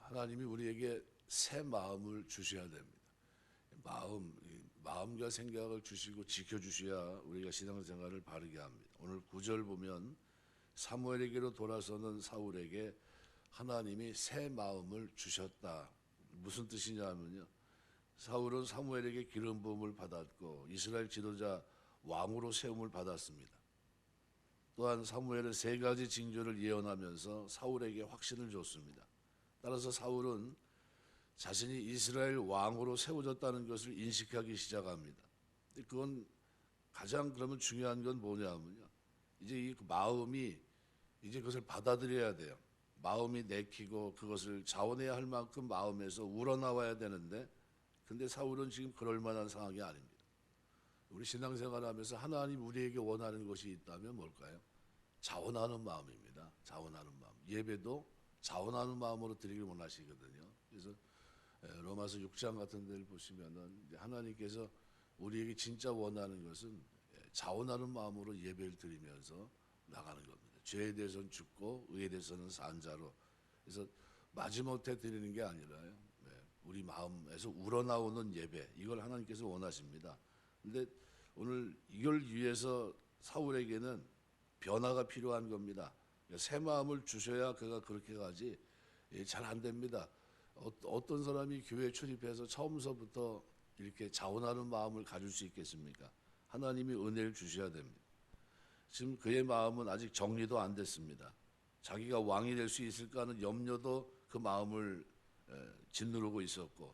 하나님이 우리에게 새 마음을 주셔야 됩니다. 마음과 생각을 주시고 지켜주셔야 우리가 신앙생활을 바르게 합니다. 오늘 9절 보면 사무엘에게로 돌아서는 사울에게 하나님이 새 마음을 주셨다. 무슨 뜻이냐면요, 사울은 사무엘에게 기름 부음을 받았고 이스라엘 지도자 왕으로 세움을 받았습니다. 또한 사무엘은 세 가지 징조를 예언하면서 사울에게 확신을 줬습니다. 따라서 사울은 자신이 이스라엘 왕으로 세워졌다는 것을 인식하기 시작합니다. 근데 그건 가장 그러면 중요한 건 뭐냐면요, 이제 이 마음이 이제 그것을 받아들여야 돼요. 마음이 내키고 그것을 자원해야 할 만큼 마음에서 우러나와야 되는데, 근데 사울은 지금 그럴 만한 상황이 아닙니다. 우리 신앙생활하면서 하나님 우리에게 원하는 것이 있다면 뭘까요? 자원하는 마음입니다. 자원하는 마음. 예배도 자원하는 마음으로 드리길 원하시거든요. 그래서 로마서 6장 같은 데를 보시면은 하나님께서 우리에게 진짜 원하는 것은 자원하는 마음으로 예배를 드리면서 나가는 겁니다. 죄에 대해서는 죽고 의에 대해서는 산 자로. 그래서 마지못해 드리는 게 아니라요, 우리 마음에서 우러나오는 예배, 이걸 하나님께서 원하십니다. 근데 오늘 이걸 위해서 사울에게는 변화가 필요한 겁니다. 새 마음을 주셔야 그가 그렇게 가지 잘 안 됩니다. 어떤 사람이 교회 출입해서 처음서부터 이렇게 자원하는 마음을 가질 수 있겠습니까? 하나님이 은혜를 주셔야 됩니다. 지금 그의 마음은 아직 정리도 안 됐습니다. 자기가 왕이 될 수 있을까 하는 염려도 그 마음을 짓누르고 있었고,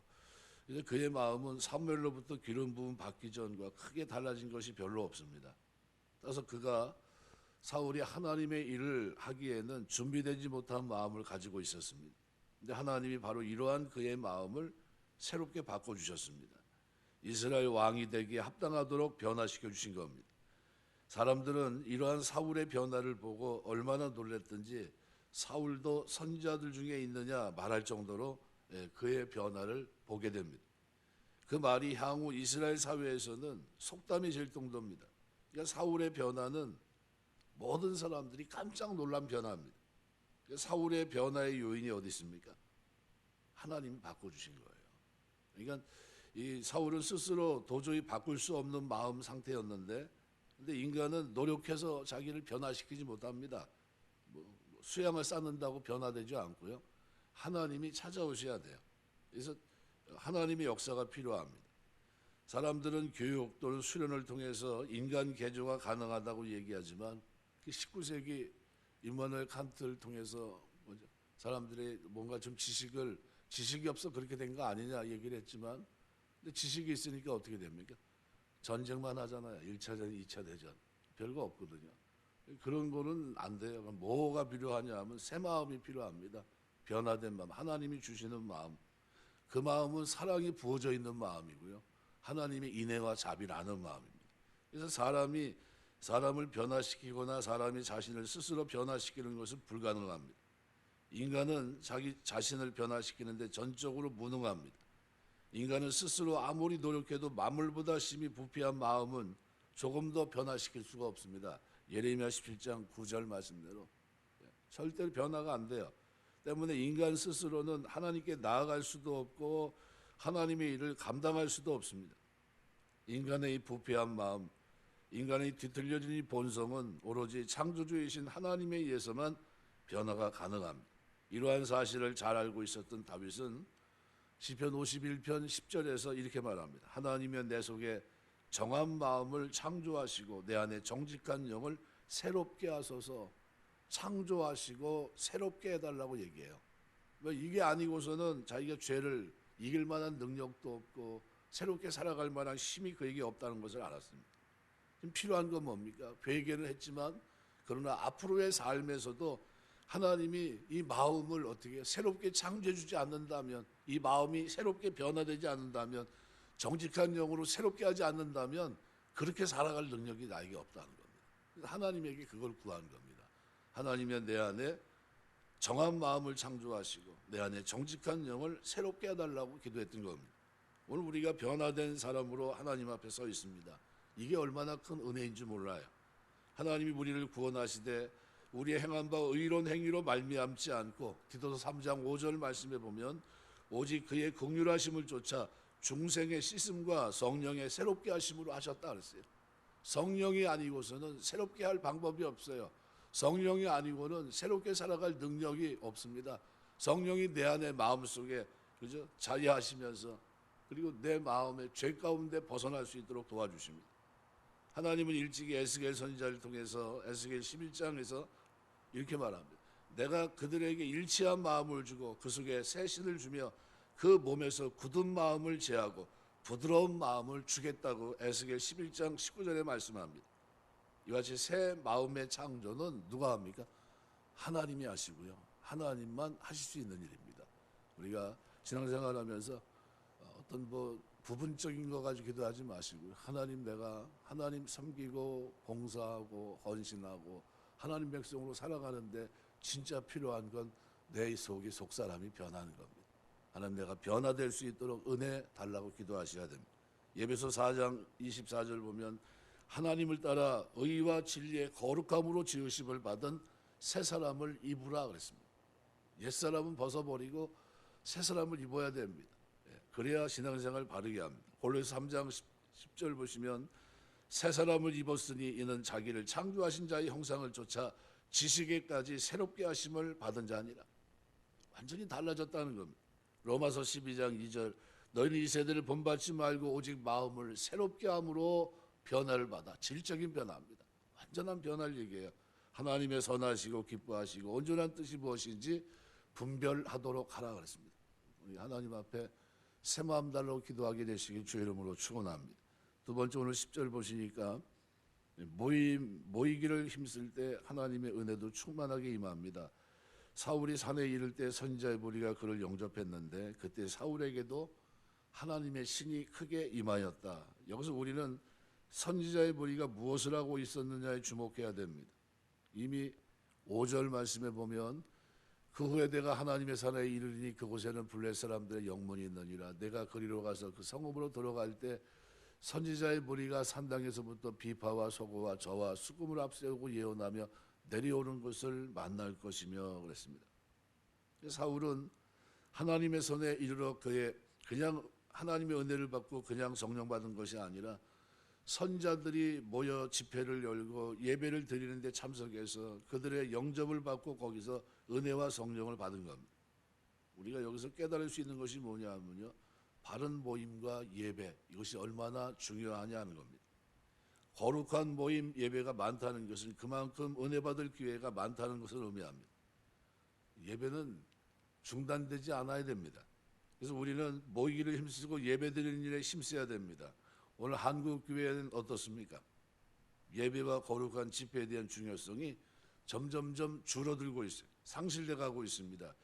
그래서 그의 마음은 사무엘로부터 기름 부음 받기 전과 크게 달라진 것이 별로 없습니다. 따라서 그가 사울이 하나님의 일을 하기에는 준비되지 못한 마음을 가지고 있었습니다. 근데 하나님이 바로 이러한 그의 마음을 새롭게 바꿔주셨습니다. 이스라엘 왕이 되기에 합당하도록 변화시켜 주신 겁니다. 사람들은 이러한 사울의 변화를 보고 얼마나 놀랐든지 사울도 선지자들 중에 있느냐 말할 정도로 그의 변화를 보게 됩니다. 그 말이 향후 이스라엘 사회에서는 속담이 될 정도입니다. 그러니까 사울의 변화는 모든 사람들이 깜짝 놀란 변화입니다. 그러니까 사울의 변화의 요인이 어디 있습니까? 하나님이 바꿔주신 거예요. 그러니까 이 사울은 스스로 도저히 바꿀 수 없는 마음 상태였는데, 근데 인간은 노력해서 자기를 변화시키지 못합니다. 수양을 쌓는다고 변화되지 않고요, 하나님이 찾아오셔야 돼요. 그래서 하나님의 역사가 필요합니다. 사람들은 교육 또는 수련을 통해서 인간 개조가 가능하다고 얘기하지만 19세기 임마누엘 칸트를 통해서 사람들이 뭔가 좀 지식이 없어 그렇게 된 거 아니냐 얘기를 했지만, 근데 지식이 있으니까 어떻게 됩니까? 전쟁만 하잖아요. 1차 대전, 2차 대전. 별거 없거든요. 그런 거는 안 돼요. 뭐가 필요하냐 하면 새 마음이 필요합니다. 변화된 마음, 하나님이 주시는 마음. 그 마음은 사랑이 부어져 있는 마음이고요, 하나님의 인애와 자비를 아는 마음입니다. 그래서 사람을 변화시키거나 사람이 자신을 스스로 변화시키는 것은 불가능합니다. 인간은 자기 자신을 변화시키는데 전적으로 무능합니다. 인간은 스스로 아무리 노력해도 만물보다 심히 부패한 마음은 조금 더 변화시킬 수가 없습니다. 예레미야 17장 9절 말씀대로 절대로 변화가 안 돼요. 때문에 인간 스스로는 하나님께 나아갈 수도 없고 하나님의 일을 감당할 수도 없습니다. 인간의 이 부패한 마음, 인간의 뒤틀려진 이 본성은 오로지 창조주이신 하나님에 의해서만 변화가 가능합니다. 이러한 사실을 잘 알고 있었던 다윗은 시편 51편 10절에서 이렇게 말합니다. 하나님은 내 속에 정한 마음을 창조하시고 내 안에 정직한 영을 새롭게 하소서. 창조하시고 새롭게 해달라고 얘기해요. 이게 아니고서는 자기가 죄를 이길 만한 능력도 없고 새롭게 살아갈 만한 힘이 그에게 없다는 것을 알았습니다. 지금 필요한 건 뭡니까? 회개를 했지만 그러나 앞으로의 삶에서도 하나님이 이 마음을 어떻게 새롭게 창조해 주지 않는다면, 이 마음이 새롭게 변화되지 않는다면, 정직한 영으로 새롭게 하지 않는다면 그렇게 살아갈 능력이 나에게 없다는 겁니다. 그래서 하나님에게 그걸 구한 겁니다. 하나님이 내 안에 정한 마음을 창조하시고 내 안에 정직한 영을 새롭게 해달라고 기도했던 겁니다. 오늘 우리가 변화된 사람으로 하나님 앞에 서 있습니다. 이게 얼마나 큰 은혜인지 몰라요. 하나님이 우리를 구원하시되 우리의 행한 바 의로운 행위로 말미암지 않고 디도서 3장 5절 말씀에 보면 오직 그의 긍휼하심을 쫓아 중생의 씻음과 성령의 새롭게 하심으로 하셨다 그랬어요. 성령이 아니고서는 새롭게 할 방법이 없어요. 성령이 아니고는 새롭게 살아갈 능력이 없습니다. 성령이 내 안에 마음속에 그죠? 자리하시면서 그리고 내 마음의 죄 가운데 벗어날 수 있도록 도와주십니다. 하나님은 일찍이 에스겔 선지자를 통해서 에스겔 11장에서 이렇게 말합니다. 내가 그들에게 일치한 마음을 주고 그 속에 새 신을 주며 그 몸에서 굳은 마음을 제하고 부드러운 마음을 주겠다고 에스겔 11장 19절에 말씀합니다. 이같이 새 마음의 창조는 누가 합니까? 하나님이 하시고요. 하나님만 하실 수 있는 일입니다. 우리가 신앙생활하면서 어떤 부분적인 거 가지고 기도하지 마시고요. 하나님 내가 하나님 섬기고 봉사하고 헌신하고 하나님 백성으로 살아가는데 진짜 필요한 건 내 속이 속사람이 변하는 겁니다. 하나님 내가 변화될 수 있도록 은혜 달라고 기도하셔야 됩니다. 예배소 4장 24절 보면 하나님을 따라 의와 진리의 거룩함으로 지으심을 받은 새 사람을 입으라 그랬습니다. 옛사람은 벗어버리고 새 사람을 입어야 됩니다. 그래야 신앙생활 바르게 합니다. 골로새 3장 10절 보시면 새 사람을 입었으니 이는 자기를 창조하신 자의 형상을 쫓아 지식에까지 새롭게 하심을 받은 자니라. 완전히 달라졌다는 겁니다. 로마서 12장 2절 너희는 이 세대를 본받지 말고 오직 마음을 새롭게 함으로 변화를 받아. 질적인 변화입니다. 완전한 변화를 얘기해요. 하나님의 선하시고 기뻐하시고 온전한 뜻이 무엇인지 분별하도록 하라 그랬습니다. 우리 하나님 앞에 새 마음 달라고 기도하게 되시길 주의 이름으로 축원합니다. 두 번째 오늘 10절 보시니까 모이기를 힘쓸 때 하나님의 은혜도 충만하게 임합니다. 사울이 산에 이를 때 선지자의 무리가 그를 영접했는데 그때 사울에게도 하나님의 신이 크게 임하였다. 여기서 우리는 선지자의 무리가 무엇을 하고 있었느냐에 주목해야 됩니다. 이미 5절 말씀에 보면 그 후에 내가 하나님의 산에 이르리니 그곳에는 블레 사람들의 영문이 있느니라. 내가 그리로 가서 그 성읍으로 들어갈 때 선지자의 무리가 산당에서부터 비파와 소고와 저와 수금을 앞세우고 예언하며 내려오는 것을 만날 것이며 그랬습니다. 사울은 하나님의 손에 이르러 그냥 하나님의 은혜를 받고 그냥 성령 받은 것이 아니라 선자들이 모여 집회를 열고 예배를 드리는 데 참석해서 그들의 영접을 받고 거기서 은혜와 성령을 받은 겁니다. 우리가 여기서 깨달을 수 있는 것이 뭐냐면요, 바른 모임과 예배, 이것이 얼마나 중요하냐는 겁니다. 거룩한 모임 예배가 많다는 것은 그만큼 은혜 받을 기회가 많다는 것을 의미합니다. 예배는 중단되지 않아야 됩니다. 그래서 우리는 모이기를 힘쓰고 예배 드리는 일에 힘써야 됩니다. 오늘 한국 교회는 어떻습니까? 예배와 거룩한 집회에 대한 중요성이 점점점 줄어들고 있어요. 상실돼 가고 있습니다.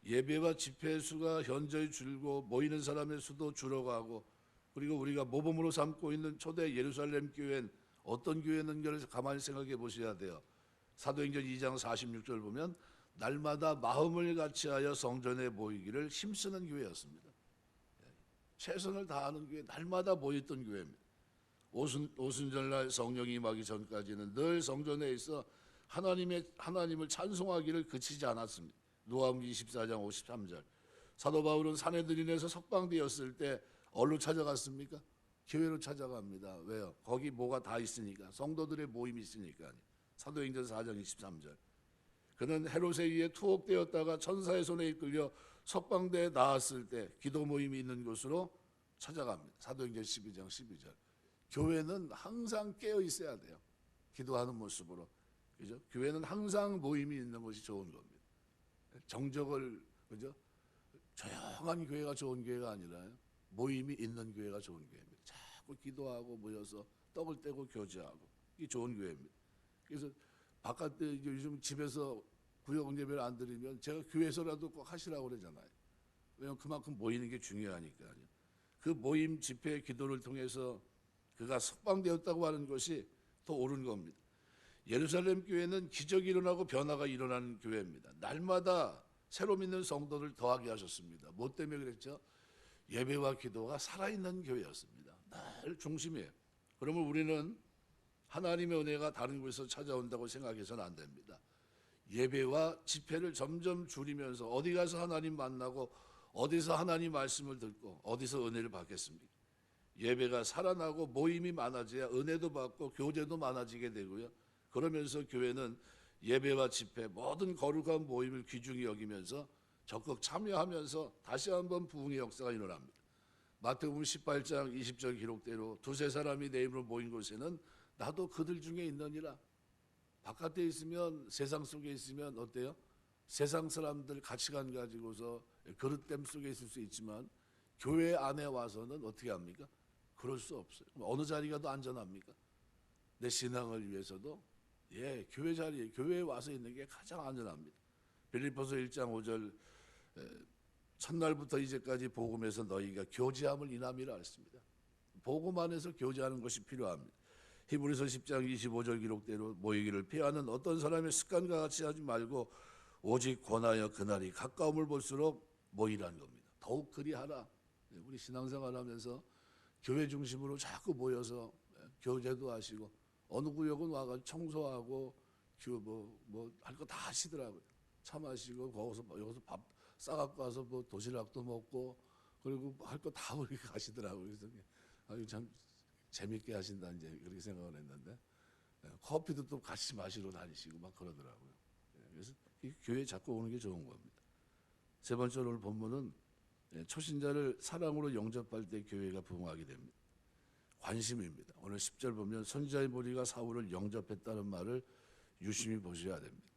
예배와 집회 수가 현저히 줄고 모이는 사람의 수도 줄어가고, 그리고 우리가 모범으로 삼고 있는 초대 예루살렘 교회는 어떤 교회는가를 가만히 생각해 보셔야 돼요. 사도행전 2장 46절 보면 날마다 마음을 같이하여 성전에 모이기를 힘쓰는 교회였습니다. 최선을 다하는 교회, 날마다 모였던 교회입니다. 오순절날 성령이 임하기 전까지는 늘 성전에 있어 하나님을 찬송하기를 그치지 않았습니다. 누가복음 24장 53절. 사도 바울은 산헤드린에서 석방되었을 때 어디로 찾아갔습니까? 교회로 찾아갑니다. 왜요? 거기 뭐가 다 있으니까, 성도들의 모임이 있으니까. 사도행전 4장 23절. 그는 헤롯에 의해 투옥되었다가 천사의 손에 이끌려 석방대에 나왔을 때 기도 모임이 있는 곳으로 찾아갑니다. 사도행전 12장 12절. 교회는 항상 깨어 있어야 돼요. 기도하는 모습으로. 그죠? 교회는 항상 모임이 있는 것이 좋은 겁니다. 정적을, 그죠? 조용한 교회가 좋은 교회가 아니라 모임이 있는 교회가 좋은 교회입니다. 자꾸 기도하고 모여서 떡을 떼고 교제하고, 이게 좋은 교회입니다. 그래서 바깥에 요즘 집에서 구역 예배를 안 드리면 제가 교회에서라도 꼭 하시라고 그러잖아요. 왜냐하면 그만큼 모이는 게 중요하니까요. 그 모임 집회 기도를 통해서 그가 석방되었다고 하는 것이 더 옳은 겁니다. 예루살렘 교회는 기적이 일어나고 변화가 일어나는 교회입니다. 날마다 새로 믿는 성도를 더하게 하셨습니다. 뭐 때문에 그랬죠? 예배와 기도가 살아있는 교회였습니다. 늘 중심이에요. 그러면 우리는 하나님의 은혜가 다른 곳에서 찾아온다고 생각해서는 안 됩니다. 예배와 집회를 점점 줄이면서 어디 가서 하나님 만나고 어디서 하나님 말씀을 듣고 어디서 은혜를 받겠습니까? 예배가 살아나고 모임이 많아져야 은혜도 받고 교제도 많아지게 되고요. 그러면서 교회는 예배와 집회 모든 거룩한 모임을 귀중히 여기면서 적극 참여하면서 다시 한번 부흥의 역사가 일어납니다. 마태복음 18장 20절 기록대로 두세 사람이 내 이름으로 모인 곳에는 나도 그들 중에 있느니라. 바깥에 있으면 세상 속에 있으면 어때요? 세상 사람들 가치관 가지고서 그릇됨 속에 있을 수 있지만 교회 안에 와서는 어떻게 합니까? 그럴 수 없어요. 어느 자리가 더 안전합니까? 내 신앙을 위해서도 교회 자리에 교회에 와서 있는 게 가장 안전합니다. 빌립보서 1장 5절 첫날부터 이제까지 복음에서 너희가 교제함을 인함이라 했습니다. 복음 안에서 교제하는 것이 필요합니다. 히브리서 10장 25절 기록대로 모이기를 피하는 어떤 사람의 습관과 같이 하지 말고 오직 권하여 그날이 가까움을 볼수록 모이라는 겁니다. 더욱 그리하라. 우리 신앙생활하면서 교회 중심으로 자꾸 모여서 교제도 하시고 어느 구역은 와가 청소하고 뭐 할 거 다 하시더라고요. 차 마시고 여기서 밥 싸갖고 와서 뭐 도시락도 먹고 그리고 할 거 다 우리 가시더라고요. 그래서 아유 참 재밌게 하신다 이제 그렇게 생각을 했는데 커피도 또 같이 마시러 다니시고 막 그러더라고요. 그래서 이 교회 자꾸 오는 게 좋은 겁니다. 세 번째로 오늘 본문은 초신자를 사랑으로 영접할 때 교회가 부흥하게 됩니다. 관심입니다. 오늘 10절 보면 선지자의 무리가 사울을 영접했다는 말을 유심히 보셔야 됩니다.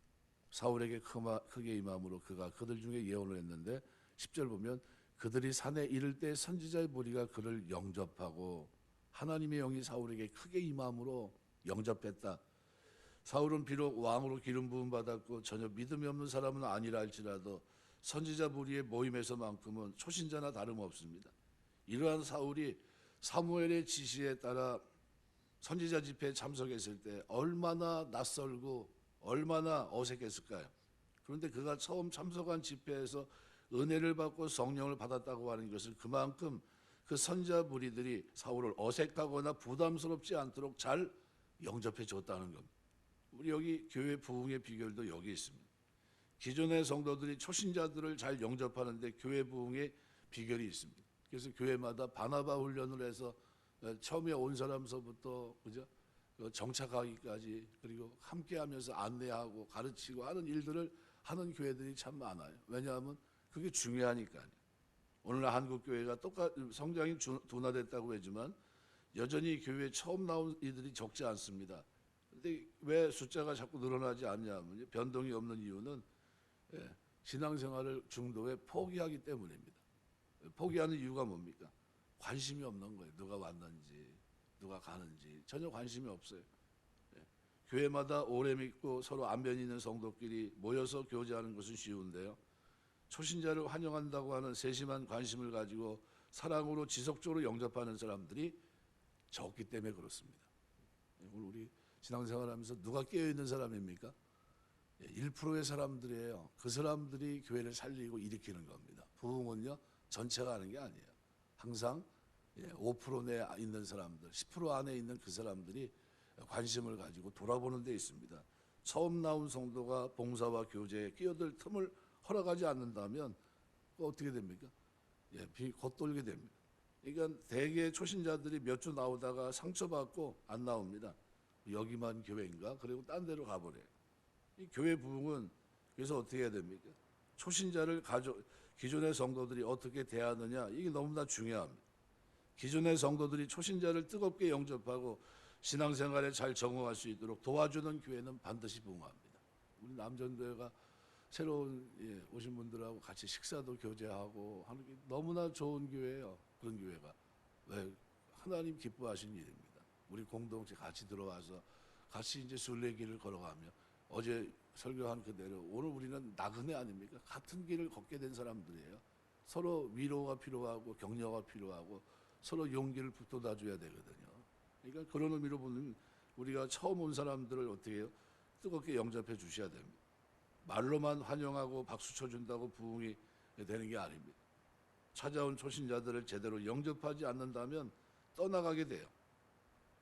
사울에게 크게 임함으로 그가 그들 중에 예언을 했는데 10절 보면 그들이 산에 이를 때 선지자의 무리가 그를 영접하고 하나님의 영이 사울에게 크게 임함으로 영접했다. 사울은 비록 왕으로 기름 부음 받았고 전혀 믿음이 없는 사람은 아니라 할지라도 선지자 무리의 모임에서만큼은 초신자나 다름없습니다. 이러한 사울이 사무엘의 지시에 따라 선지자 집회에 참석했을 때 얼마나 낯설고 얼마나 어색했을까요? 그런데 그가 처음 참석한 집회에서 은혜를 받고 성령을 받았다고 하는 것은 그만큼 그 선지자 무리들이 사울을 어색하거나 부담스럽지 않도록 잘 영접해 줬다는 겁니다. 우리 여기 교회 부흥의 비결도 여기 있습니다. 기존의 성도들이 초신자들을 잘 영접하는데 교회 부흥의 비결이 있습니다. 그래서 교회마다 바나바 훈련을 해서 처음에 온 사람서부터 그죠? 정착하기까지 그리고 함께하면서 안내하고 가르치고 하는 일들을 하는 교회들이 참 많아요. 왜냐하면 그게 중요하니까요. 오늘날 한국 교회가 성장이 둔화됐다고 하지만 여전히 교회에 처음 나온 이들이 적지 않습니다. 그런데 왜 숫자가 자꾸 늘어나지 않냐면 변동이 없는 이유는 신앙생활을 중도에 포기하기 때문입니다. 포기하는 이유가 뭡니까? 관심이 없는 거예요. 누가 왔는지 누가 가는지 전혀 관심이 없어요. 교회마다 오래 믿고 서로 안변이 있는 성도끼리 모여서 교제하는 것은 쉬운데요. 초신자를 환영한다고 하는 세심한 관심을 가지고 사랑으로 지속적으로 영접하는 사람들이 적기 때문에 그렇습니다. 우리 신앙생활하면서 누가 깨어있는 사람입니까? 1%의 사람들이에요. 그 사람들이 교회를 살리고 일으키는 겁니다. 부흥은요 전체가 하는 게 아니에요. 항상 5% 내에 있는 사람들, 10% 안에 있는 그 사람들이 관심을 가지고 돌아보는 데 있습니다. 처음 나온 성도가 봉사와 교제에 끼어들 틈을 허락하지 않는다면 어떻게 됩니까? 겉돌게 됩니다. 그러니까 대개 초신자들이 몇 주 나오다가 상처받고 안 나옵니다. 여기만 교회인가? 그리고 딴 데로 가버려요. 이 교회 부흥은 그래서 어떻게 해야 됩니까? 초신자를 기존의 성도들이 어떻게 대하느냐 이게 너무나 중요합니다. 기존의 성도들이 초신자를 뜨겁게 영접하고 신앙생활에 잘 적응할 수 있도록 도와주는 교회는 반드시 부흥합니다. 우리 남전교회가 새로운 오신 분들하고 같이 식사도 교제하고 하는 게 너무나 좋은 교회예요. 그런 교회가 왜 하나님 기뻐하시는 일입니다. 우리 공동체 같이 들어와서 같이 이제 순례길을 걸어가며 어제 설교한 그대로 오늘 우리는 나그네 아닙니까? 같은 길을 걷게 된 사람들이에요. 서로 위로가 필요하고 격려가 필요하고 서로 용기를 북돋아줘야 되거든요. 그러니까 그런 의미로 보면 우리가 처음 온 사람들을 어떻게 해요? 뜨겁게 영접해 주셔야 됩니다. 말로만 환영하고 박수 쳐준다고 부흥이 되는 게 아닙니다. 찾아온 초신자들을 제대로 영접하지 않는다면 떠나가게 돼요.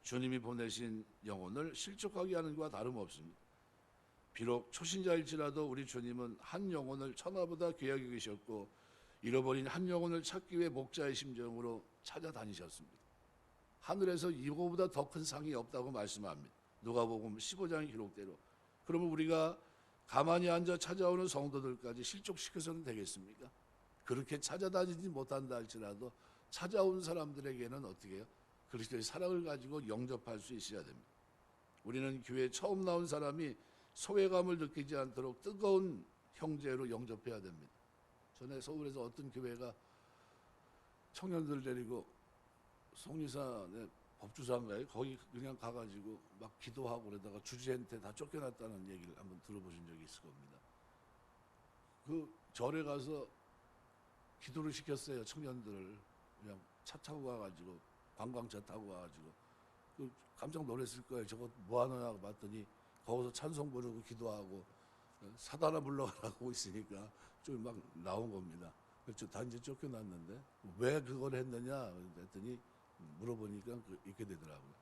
주님이 보내신 영혼을 실족하게 하는 것과 다름없습니다. 비록 초신자일지라도 우리 주님은 한 영혼을 천하보다 귀하게 여기셨고 잃어버린 한 영혼을 찾기 위해 목자의 심정으로 찾아다니셨습니다. 하늘에서 이거보다 더 큰 상이 없다고 말씀합니다. 누가복음 15장의 기록대로. 그러면 우리가 가만히 앉아 찾아오는 성도들까지 실족시켜서는 되겠습니까? 그렇게 찾아다니지 못한다 할지라도 찾아온 사람들에게는 어떻게 해요? 그리스도의 사랑을 가지고 영접할 수 있어야 됩니다. 우리는 교회에 처음 나온 사람이 소외감을 느끼지 않도록 뜨거운 형제로 영접해야 됩니다. 전에 서울에서 어떤 교회가 청년들 데리고 송리산에 법주사인가요? 거기 그냥 가가지고 막 기도하고 그러다가 주지한테 다 쫓겨났다는 얘기를 한번 들어보신 적이 있을 겁니다. 그 절에 가서 기도를 시켰어요. 청년들을 그냥 차 타고 가가지고 관광차 타고 가가지고 깜짝 놀랐을 거예요. 저거 뭐 하느냐고 봤더니 거기서 찬송 부르고 기도하고 사단아 물러가라고 있으니까 좀 막 나온 겁니다. 그래서 단지 쫓겨났는데 왜 그걸 했느냐 그랬더니 물어보니까 이렇게 되더라고요.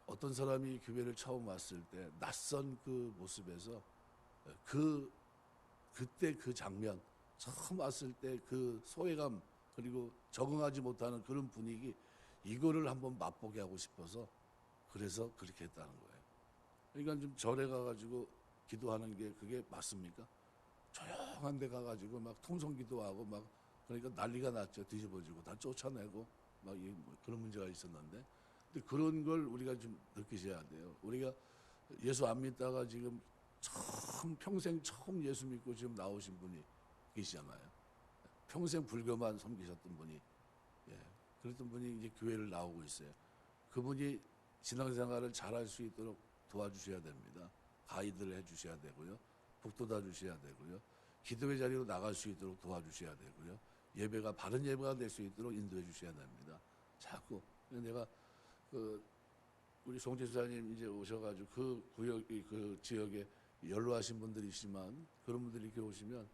어떤 사람이 교회를 처음 왔을 때 낯선 그 모습에서 그때 그 장면, 처음 왔을 때 그 소외감 그리고 적응하지 못하는 그런 분위기 이거를 한번 맛보게 하고 싶어서 그래서 그렇게 했다는 거예요. 그러니까 좀 절에 가가지고 기도하는 게 그게 맞습니까? 조용한 데 가가지고 막 통성기도하고 막 그러니까 난리가 났죠. 뒤집어지고 다 쫓아내고 막 그런 문제가 있었는데 근데 그런 걸 우리가 좀 느끼셔야 돼요. 우리가 예수 안 믿다가 지금 평생 처음 예수 믿고 지금 나오신 분이 계시잖아요. 평생 불교만 섬기셨던 분이 그랬던 분이 이제 교회를 나오고 있어요. 그분이 신앙생활을 잘할 수 있도록 도와주셔야 됩니다. 가이드를 해주셔야 되고요. 북돋아 주셔야 되고요. 기도의 자리로 나갈 수 있도록 도와주셔야 되고요. 예배가 바른 예배가 될 수 있도록 인도해 주셔야 됩니다. 자꾸 내가 우리 송재 수사님 이제 오셔가지고 그 구역 그 지역에 연로하신 분들이시지만 그런 분들이 이렇게 오시면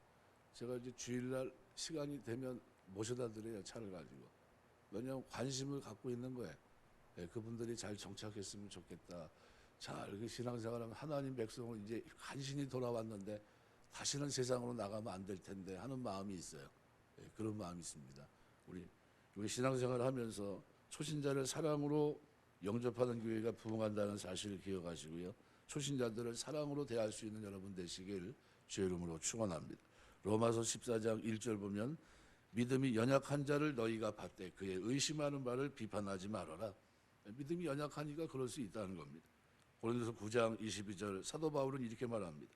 제가 이제 주일날 시간이 되면 모셔다 드려요. 차를 가지고. 왜냐하면 관심을 갖고 있는 거예요. 그분들이 잘 정착했으면 좋겠다. 자, 이렇게 신앙생활하면 하나님 백성을 이제 간신히 돌아왔는데 다시는 세상으로 나가면 안 될 텐데 하는 마음이 있어요. 그런 마음이 있습니다. 우리 신앙생활을 하면서 초신자를 사랑으로 영접하는 교회가 부흥한다는 사실을 기억하시고요. 초신자들을 사랑으로 대할 수 있는 여러분 되시길 주의 이름으로 축원합니다. 로마서 14장 1절 보면 믿음이 연약한 자를 너희가 받되 그의 의심하는 바를 비판하지 말아라. 믿음이 연약하니까 그럴 수 있다는 겁니다. 고린도서 9장 22절 사도 바울은 이렇게 말합니다.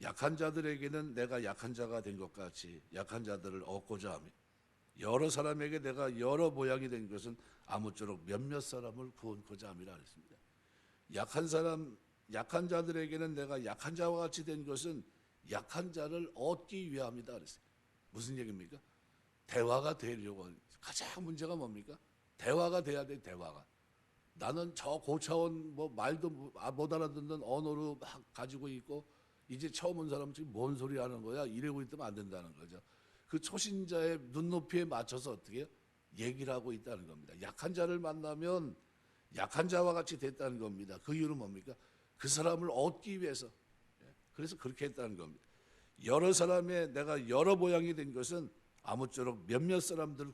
약한 자들에게는 내가 약한 자가 된 것 같이 약한 자들을 얻고자 하며 여러 사람에게 내가 여러 모양이 된 것은 아무쪼록 몇몇 사람을 구원코자 함이라 했습니다. 약한 자들에게는 내가 약한 자와 같이 된 것은 약한 자를 얻기 위함이다 그랬어요. 무슨 얘기입니까? 대화가 되려고. 가장 문제가 뭡니까? 대화가 돼야 돼. 대화가. 나는 저 고차원 말도 못 알아듣는 언어로 막 가지고 있고 이제 처음 온 사람은 지금 뭔 소리 하는 거야? 이러고 있으면 안 된다는 거죠. 그 초신자의 눈높이에 맞춰서 어떻게 해요? 얘기를 하고 있다는 겁니다. 약한 자를 만나면 약한 자와 같이 됐다는 겁니다. 그 이유는 뭡니까? 그 사람을 얻기 위해서. 그래서 그렇게 했다는 겁니다. 여러 사람의 내가 여러 모양이 된 것은 아무쪼록 몇몇 사람들을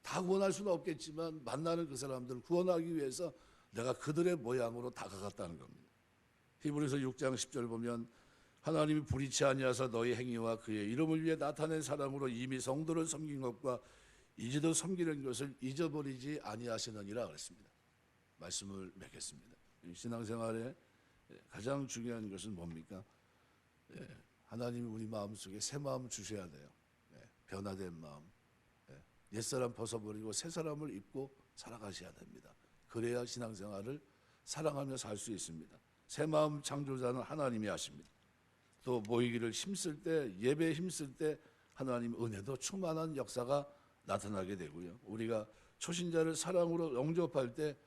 다 구원할 수는 없겠지만 만나는 그 사람들을 구원하기 위해서 내가 그들의 모양으로 다가갔다는 겁니다. 히브리서 6장 10절 보면 하나님이 불의치 아니하사 너희 행위와 그의 이름을 위해 나타낸 사랑으로 이미 성도를 섬긴 것과 이제도 섬기는 것을 잊어버리지 아니하시느니라 그랬습니다. 말씀을 맺겠습니다. 신앙생활에 가장 중요한 것은 뭡니까? 하나님이 우리 마음속에 새 마음 주셔야 돼요. 변화된 마음. 옛사람 벗어버리고 새 사람을 입고 살아가셔야 됩니다. 그래야 신앙생활을 사랑하며 살 수 있습니다. 새 마음 창조자는 하나님이 하십니다. 또 모이기를 힘쓸 때 예배에 힘쓸 때 하나님 은혜도 충만한 역사가 나타나게 되고요. 우리가 초신자를 사랑으로 영접할 때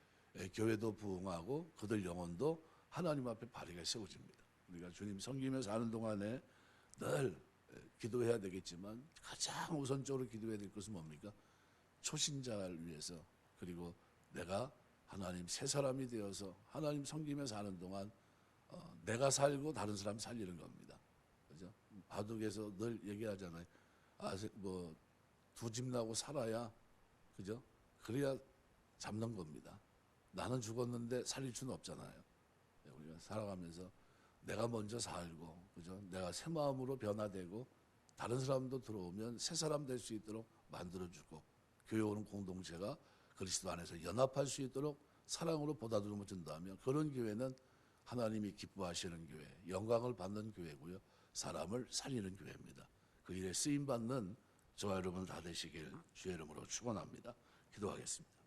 교회도 부흥하고 그들 영혼도 하나님 앞에 바르게 세워집니다. 우리가 주님 섬기며 사는 동안에 늘 기도해야 되겠지만 가장 우선적으로 기도해야 될 것은 뭡니까? 초신자를 위해서 그리고 내가 하나님 새 사람이 되어서 하나님 섬기며 사는 동안 내가 살고 다른 사람 살리는 겁니다. 그죠? 바둑에서 늘 얘기하잖아요. 뭐 두 집 나고 살아야, 그죠? 그래야 잡는 겁니다. 나는 죽었는데 살릴 수는 없잖아요. 우리가 살아가면서 내가 먼저 살고, 그죠? 내가 새 마음으로 변화되고 다른 사람도 들어오면 새 사람 될 수 있도록 만들어주고, 교회 오는 공동체가 그리스도 안에서 연합할 수 있도록 사랑으로 보다듬어 준다면, 그런 교회는 하나님이 기뻐하시는 교회, 영광을 받는 교회고요, 사람을 살리는 교회입니다. 그 일에 쓰임 받는 저와 여러분 다 되시길 주의 이름으로 축원합니다. 기도하겠습니다.